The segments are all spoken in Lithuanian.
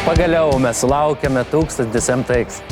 Pagaliau mes sulaukėme 1000 MTX.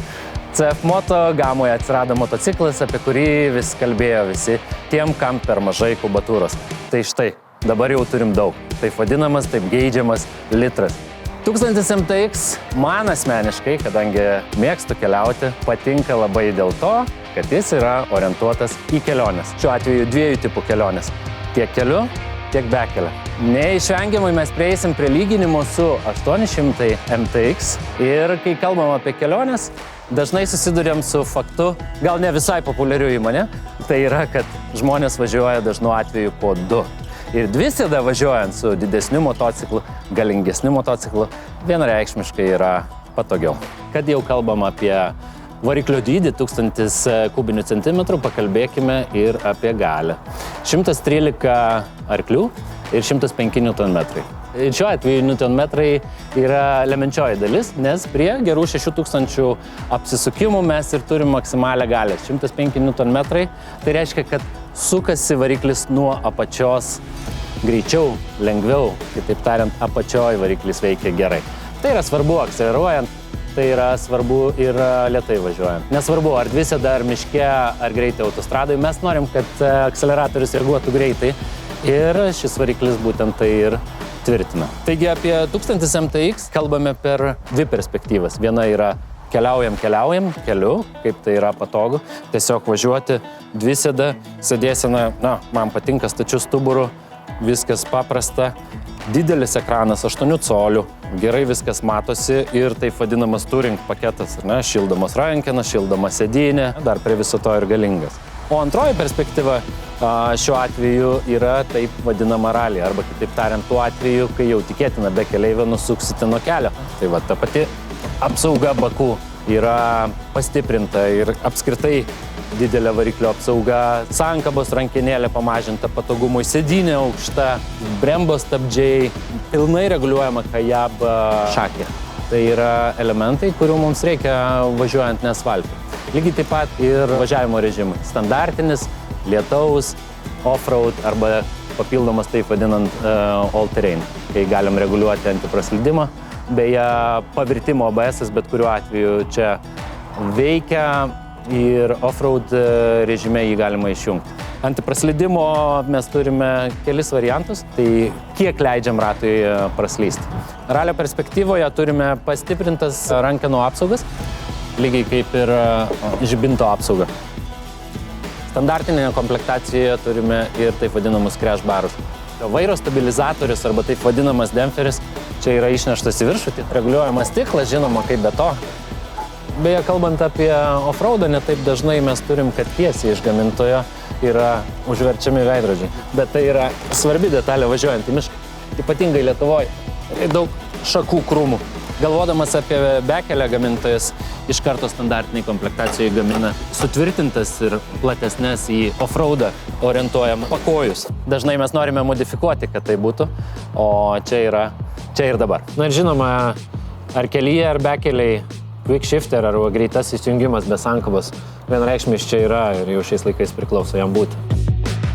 CF Moto gamoje atsirado motociklas, apie kurį vis kalbėjo visi, tiem, kam per mažai kubatūros. Tai štai, dabar jau turim daug. Taip vadinamas, taip geidžiamas litras. 1000 MTX man asmeniškai, kadangi mėgstu keliauti, patinka labai dėl to, kad jis yra orientuotas į keliones. Šiuo atveju 2 tipų keliones. Tiek keliu, tiek bekelė. Neišvengiamai mes prieisim prie lyginimo su 800 MTX ir kai kalbam apie keliones, dažnai susiduriam su faktu, gal ne visai populiariu įmonė, tai yra, kad žmonės važiuoja dažnu atveju po 2. Ir dvisėda važiuojant su didesniu motociklu, galingesniu motociklu, vienareikšmiškai yra patogiau. Kad jau kalbam apie variklio dydį 1000 kubinių centimetrų, pakalbėkime ir apie galią. 113 arklių ir 105 Nm. Ir šiuo atveju Nm yra lemiančioji dalis, nes prie gerų 6000 apsisukimų mes ir turim maksimalią galią. 105 Nm, tai reiškia, kad sukasi variklis nuo apačios greičiau, lengviau, kitaip tariant, apačioj variklis veikia gerai. Tai yra svarbu akceleruojant, tai yra svarbu ir lėtai važiuojant. Nesvarbu, ar dvisėda, ar miške, ar greitai autostradai, mes norim, kad akceleratorius reaguotų greitai ir šis variklis būtent tai ir tvirtina. Taigi apie 1000 MTX kalbame per 2 perspektyvas. Viena yra keliaujam keliu, kaip tai yra patogu, tiesiog važiuoti dvisėda, sėdėsena, man patinka stačiu stuburu, viskas paprasta. Didelis ekranas 8 colių, gerai viskas matosi ir taip vadinamas touring paketas, šildomos rankenos, šildoma sėdynė, dar prie viso to ir galingas. O antroji perspektyva šiuo atveju yra taip vadinama rally, arba kitaip tariant, tuo atveju, kai jau tikėtina be keleivio nusuksite nuo kelio. Tai va, ta pati apsauga bakų yra pastiprinta ir apskritai didelė variklio apsauga, sankabos rankenėlė pamažinta patogumui, sėdynė aukšta, brembos stabdžiai, pilnai reguliuojama kajab šakė. Tai yra elementai, kurių mums reikia važiuojant ne asfaltu. Lygiai taip pat ir važiavimo režimai. Standartinis, lietaus, off-road arba papildomas taip vadinant all-terrain, kai galim reguliuoti antipraslydimą. Beje, pavirtimo ABS bet kuriuo atveju čia veikia ir off-road režime jį galima išjungti. Antipraslydimo mes turime kelis variantus, tai kiek leidžiam ratui praslysti. Ralio perspektyvoje turime pastiprintas rankenų apsaugas, lygiai kaip ir žibinto apsauga. Standartinėje komplektacijoje turime ir taip vadinamus crash barus. Vairo stabilizatorius arba taip vadinamas demperis čia yra išneštas į viršų, reguliuojamas stiklas, žinoma, kaip be to. Beje, kalbant apie off-roadą, ne taip dažnai mes turim, kad tiesiai iš gamintojo yra užverčiami veidrodžiai. Bet tai yra svarbi detalė važiuojant į mišką. Ypatingai Lietuvoje. Tai daug šakų krūmų. Galvodamas apie bekelę, gamintojas iš karto standartiniai komplektacijai gamina sutvirtintas ir platesnės į off-roadą orientuojam pakojus. Dažnai mes norime modifikuoti, kad tai būtų, o čia ir dabar. Na ir žinoma, ar kelyje, ar bekeliai, quick shifter arba greitas įsijungimas be sankabos vienareikšmiai čia yra ir jau šiais laikais priklauso jam būti.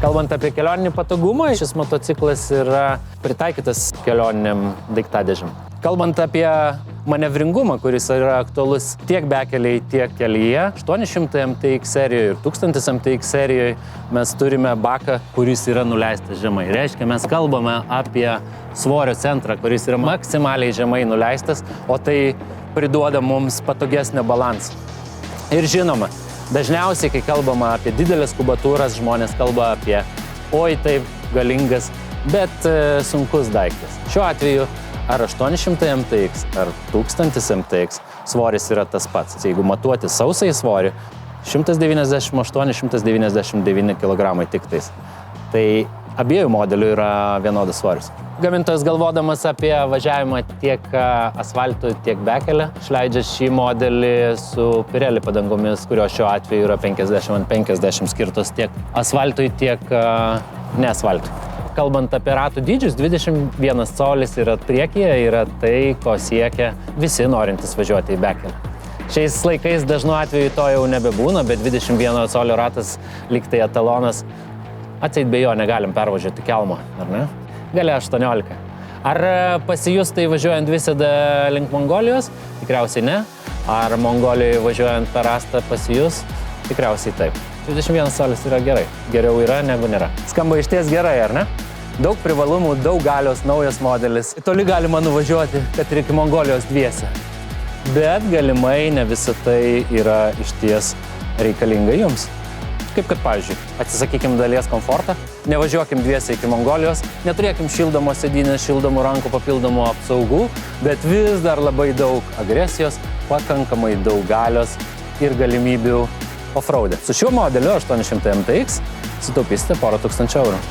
Kalbant apie kelioninį patogumą, šis motociklas yra pritaikytas kelioniniam daiktadėžiam. Kalbant apie manevringumą, kuris yra aktualus tiek bekeliai, tiek kelyje, 800 MTX serijoje ir 1000 MTX serijoje mes turime baką, kuris yra nuleistas žemai. Reiškia, mes kalbame apie svorio centrą, kuris yra maksimaliai žemai nuleistas, o tai priduoda mums patogesnio balansą. Ir žinoma, dažniausiai, kai kalbama apie didelės kubatūras, žmonės kalba apie oi taip galingas, bet sunkus daiktas. Šiuo atveju ar 800 MTX, ar 1000 MTX svoris yra tas pats. Jeigu matuoti sausai svorį, 198-199 kg tik tais. Tai abiejų modelių yra vienodas svoris. Gamintojas galvodamas apie važiavimą tiek asfaltu, tiek bekelę, išleidžia šį modelį su Pirelli padangomis, kurios šiuo atveju yra 50/50 skirtos tiek asfaltui, tiek ne asfaltui. Kalbant apie ratų dydžius, 21 colis yra priekyje, yra tai, ko siekia visi norintys važiuoti į bekelę. Šiais laikais dažnu atveju to jau nebebūna, bet 21 colio ratas lyg tai etalonas. Atseit be jo negalim pervažiuoti kelmo, ar ne? Galia 18. Ar pasijus tai važiuojant visada link Mongolijos? Tikriausiai ne. Ar Mongolijoje važiuojant per Astą pasijus? Tikriausiai taip. 21 colis yra gerai. Geriau yra negu nėra. Skamba išties gerai, ar ne? Daug privalumų, daug galios, naujas modelis. Toli galima nuvažiuoti, kad ir iki Mongolijos dviese. Bet galimai ne visą tai yra išties reikalinga jums. Kaip kad, pavyzdžiui, atsisakykim dalies komfortą, nevažiuokim dviese iki Mongolijos, neturėkim šildomos sėdynės, šildomų rankų, papildomų apsaugų, bet vis dar labai daug agresijos, pakankamai daug galios ir galimybių offroad'e. Su šiuo modeliu 800 MTX sutaupysite porą tūkstančių eurų.